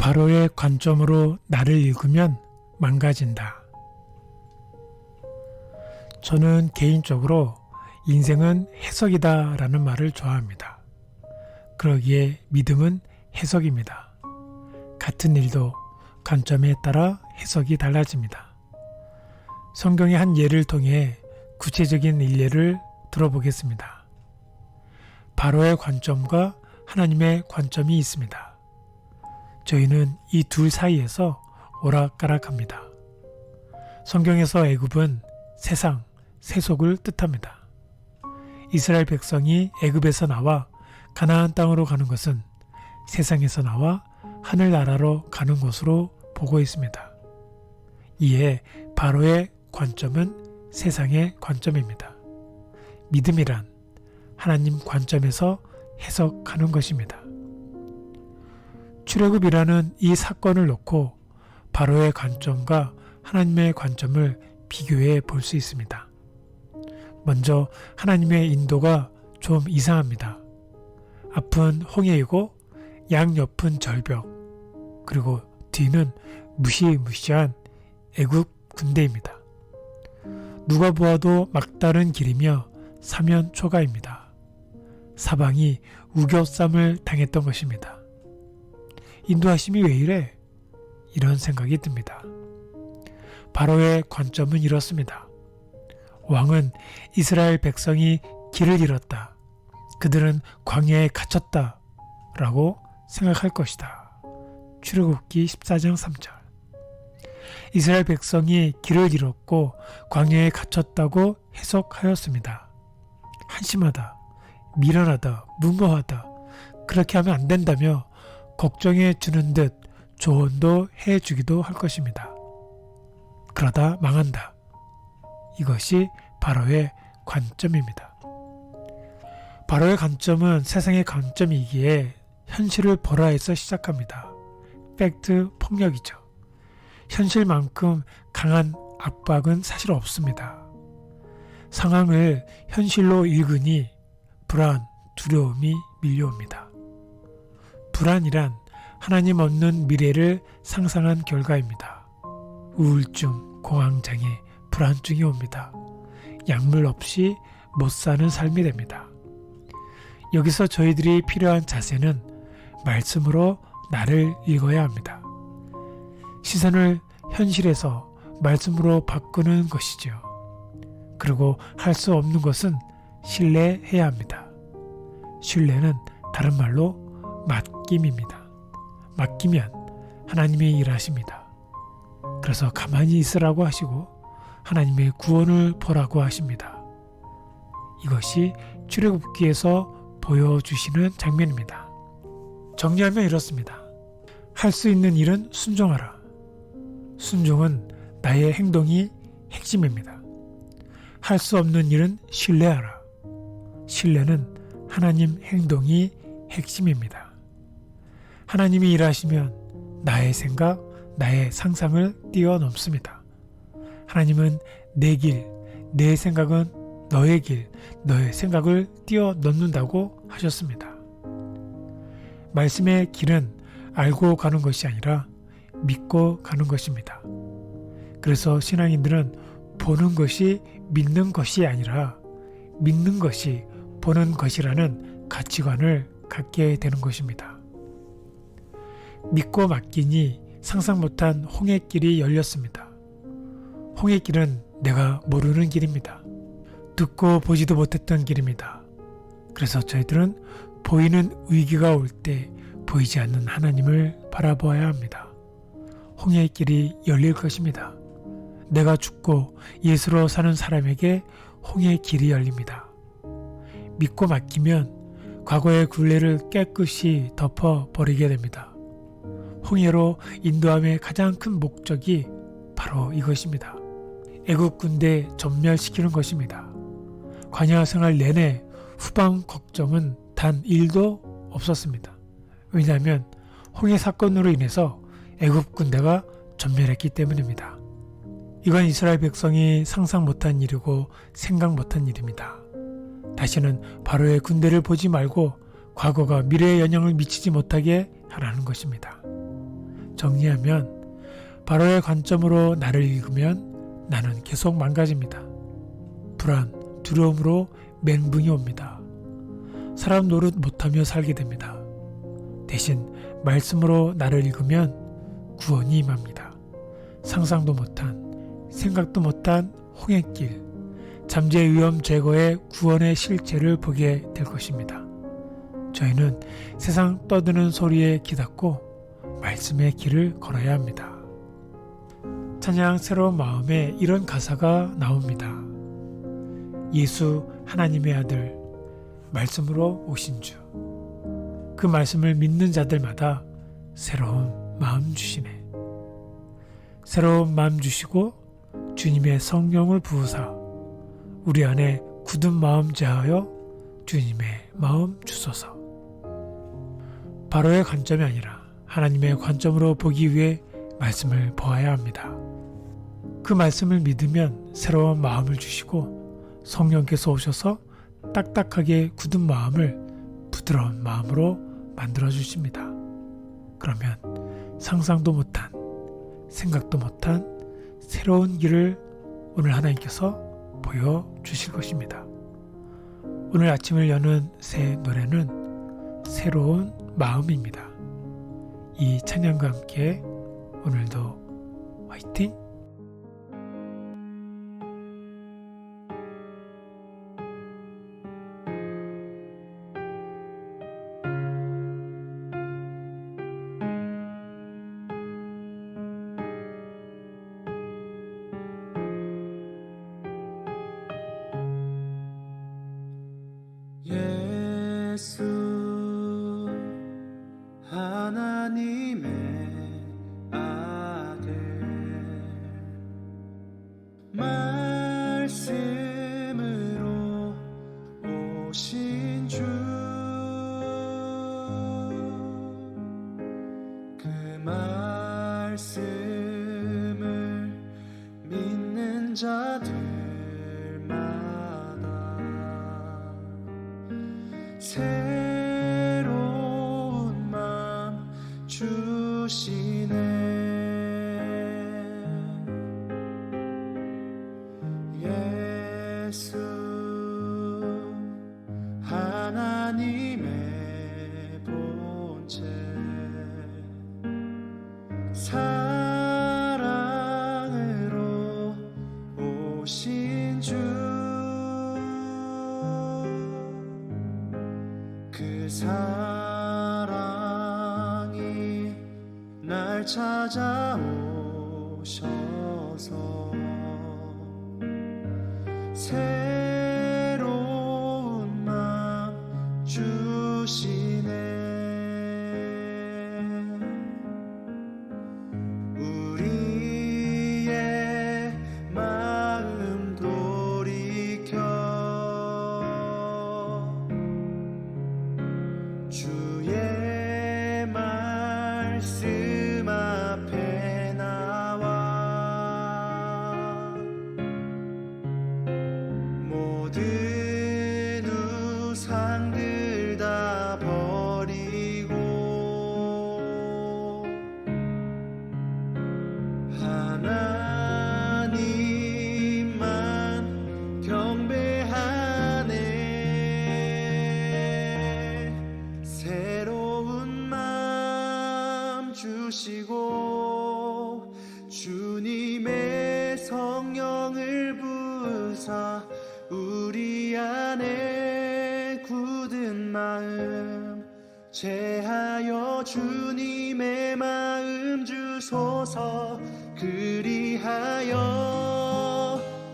바로의 관점으로 나를 읽으면 망가진다. 저는 개인적으로 인생은 해석이다 라는 말을 좋아합니다. 그러기에 믿음은 해석입니다. 같은 일도 관점에 따라 해석이 달라집니다. 성경의 한 예를 통해 구체적인 일례를 들어보겠습니다. 바로의 관점과 하나님의 관점이 있습니다. 저희는 이 둘 사이에서 오락가락합니다. 성경에서 애굽은 세상, 세속을 뜻합니다. 이스라엘 백성이 애굽에서 나와 가나안 땅으로 가는 것은 세상에서 나와 하늘나라로 가는 것으로 보고 있습니다. 이에 바로의 관점은 세상의 관점입니다. 믿음이란 하나님 관점에서 해석하는 것입니다. 출애굽이라는 이 사건을 놓고 바로의 관점과 하나님의 관점을 비교해 볼 수 있습니다. 먼저 하나님의 인도가 좀 이상합니다. 앞은 홍해이고 양옆은 절벽, 그리고 뒤는 무시무시한 애굽 군대입니다. 누가 보아도 막다른 길이며 사면초가입니다. 사방이 우겨쌈을 당했던 것입니다. 인도하심이 왜 이래? 이런 생각이 듭니다. 바로의 관점은 이렇습니다. 왕은 이스라엘 백성이 길을 잃었다. 그들은 광야에 갇혔다. 라고 생각할 것이다. 출애굽기 14장 3절. 이스라엘 백성이 길을 잃었고 광야에 갇혔다고 해석하였습니다. 한심하다, 미련하다, 무모하다, 그렇게 하면 안 된다며 걱정해 주는 듯 조언도 해주기도 할 것입니다. 그러다 망한다. 이것이 바로의 관점입니다. 바로의 관점은 세상의 관점이기에 현실을 보라 해서 시작합니다. 팩트 폭력이죠. 현실만큼 강한 압박은 사실 없습니다. 상황을 현실로 읽으니 불안, 두려움이 밀려옵니다. 불안이란 하나님 없는 미래를 상상한 결과입니다. 우울증, 공황장애, 불안증이 옵니다. 약물 없이 못 사는 삶이 됩니다. 여기서 저희들이 필요한 자세는 말씀으로 나를 읽어야 합니다. 시선을 현실에서 말씀으로 바꾸는 것이죠. 그리고 할 수 없는 것은 신뢰해야 합니다. 신뢰는 다른 말로 맡김입니다. 맡기면 하나님이 일하십니다. 그래서 가만히 있으라고 하시고 하나님의 구원을 보라고 하십니다. 이것이 출애굽기에서 보여주시는 장면입니다. 정리하면 이렇습니다. 할 수 있는 일은 순종하라. 순종은 나의 행동이 핵심입니다. 할 수 없는 일은 신뢰하라. 신뢰는 하나님 행동이 핵심입니다. 하나님이 일하시면 나의 생각, 나의 상상을 뛰어넘습니다. 하나님은 내 길, 내 생각은 너의 길, 너의 생각을 뛰어넘는다고 하셨습니다. 말씀의 길은 알고 가는 것이 아니라 믿고 가는 것입니다. 그래서 신앙인들은 보는 것이 믿는 것이 아니라 믿는 것이 보는 것이라는 가치관을 갖게 되는 것입니다. 믿고 맡기니 상상 못한 홍해길이 열렸습니다. 홍해길은 내가 모르는 길입니다. 듣고 보지도 못했던 길입니다. 그래서 저희들은 보이는 위기가 올 때 보이지 않는 하나님을 바라보아야 합니다. 홍해길이 열릴 것입니다. 내가 죽고 예수로 사는 사람에게 홍해길이 열립니다. 믿고 맡기면 과거의 굴레를 깨끗이 덮어버리게 됩니다. 홍해로 인도함의 가장 큰 목적이 바로 이것입니다. 애굽 군대 전멸시키는 것입니다. 광야 생활 내내 후방 걱정은 단 1도 없었습니다. 왜냐하면 홍해 사건으로 인해서 애굽 군대가 전멸했기 때문입니다. 이건 이스라엘 백성이 상상 못한 일이고 생각 못한 일입니다. 다시는 바로의 군대를 보지 말고 과거가 미래에 영향을 미치지 못하게 하라는 것입니다. 정리하면 바로의 관점으로 나를 읽으면 나는 계속 망가집니다. 불안, 두려움으로 멘붕이 옵니다. 사람 노릇 못하며 살게 됩니다. 대신 말씀으로 나를 읽으면 구원이 임합니다. 상상도 못한, 생각도 못한 홍해길, 잠재 위험 제거의 구원의 실체를 보게 될 것입니다. 저희는 세상 떠드는 소리에 기닫고 말씀의 길을 걸어야 합니다. 찬양 새로운 마음에 이런 가사가 나옵니다. 예수 하나님의 아들, 말씀으로 오신 주. 그 말씀을 믿는 자들마다 새로운 마음 주시네. 새로운 마음 주시고 주님의 성령을 부으사 우리 안에 굳은 마음 제하여 주님의 마음 주소서. 바로의 관점이 아니라 하나님의 관점으로 보기 위해 말씀을 보아야 합니다. 그 말씀을 믿으면 새로운 마음을 주시고 성령께서 오셔서 딱딱하게 굳은 마음을 부드러운 마음으로 만들어 주십니다. 그러면 상상도 못한, 생각도 못한 새로운 길을 오늘 하나님께서 보여주실 것입니다. 오늘 아침을 여는 새 노래는 새로운 마음입니다. 이 찬양과 함께 오늘도 화이팅! 예수 하나님의 아들 말씀으로 오신 주 그 말씀을 믿는 자들마다 새로운 마음 주시네. 예수 하나님의 본체 사랑으로 오신 주 그 사랑이 날 찾아오셔서 새로운 마음 주시네. 우리의 마음 돌이켜 주의 말씀 앞에 나와 모든 우상들 다 버리고 하나님만 경배하네. 새로운 마음 주시고 주님의 성령을 부으사 우리 안에 굳은 마음 제하여 주님의 마음 주소서. 그리하여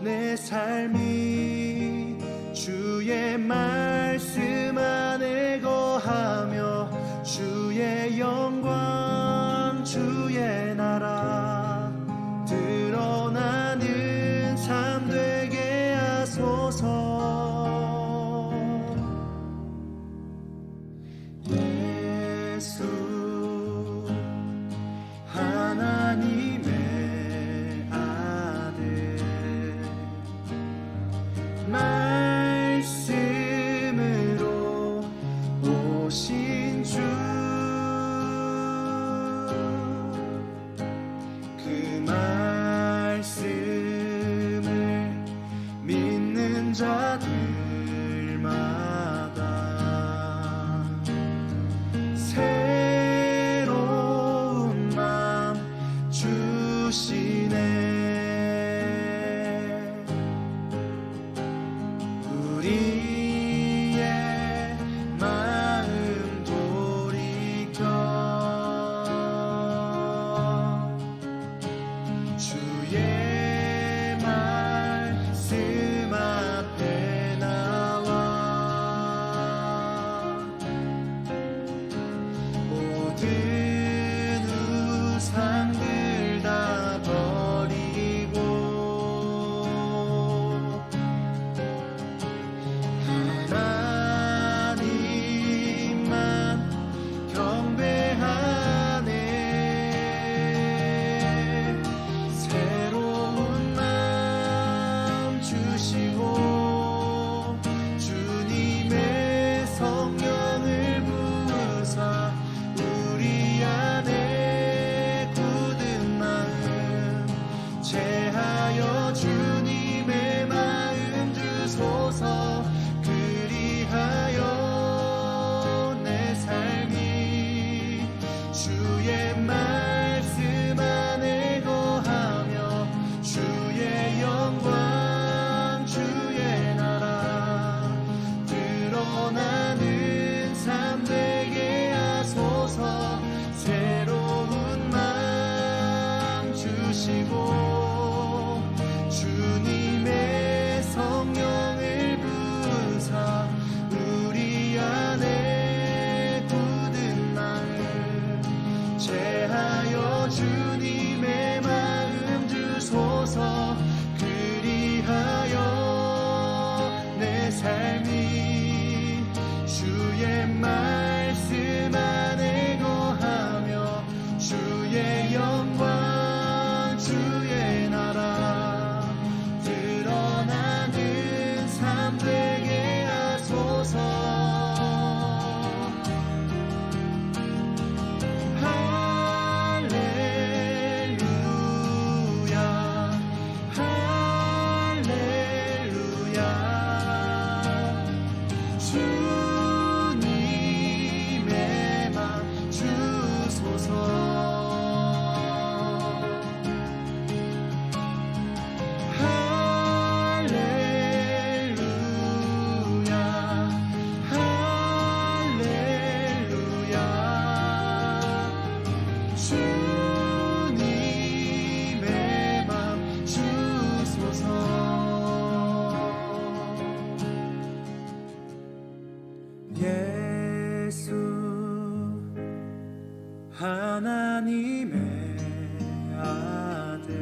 내 삶이 주의 말씀 안에 거하며 주의 영광 주의 나라 드러나는 삶 되게 하소서. 예수 하나님의 아들 말씀으로 오신 주 하시고 주님의 성령을 부으사 우리 안에 굳은 마음 제하여 주님의 마음 주소서. 그리하여 내 삶이 주의 말씀 안에 거하며 주의 영광 주의 나라 드러나는 삶 되게 하소서. 주님의 맘 주소서. 주님의 맘 주소서. 예수 하나님의 아들